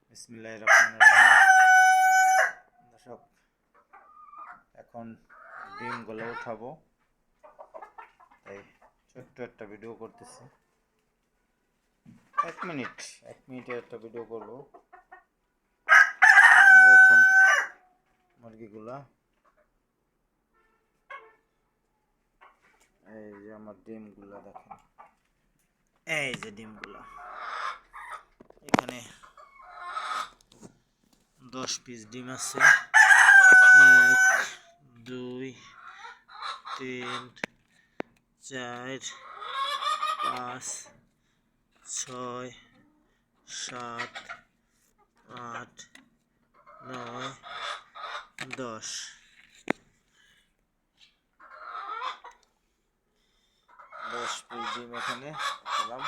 বিসমিল্লাহির রহমানির রহিম। দর্শক, এখন ডিমগুলো উঠাবো, তাই ছোট্ট একটা ভিডিও করতেছি। 1 মিনিটের একটা ভিডিও করব। এখন মুরগিগুলা, এই যে আমার ডিমগুলা দেখেন, এই যে ডিমগুলা, এখানে 10 পিস ডিম আছে। 1 2 3 4 5 6 7 8 9 10 পিস ডিম এখানে রাখলাম।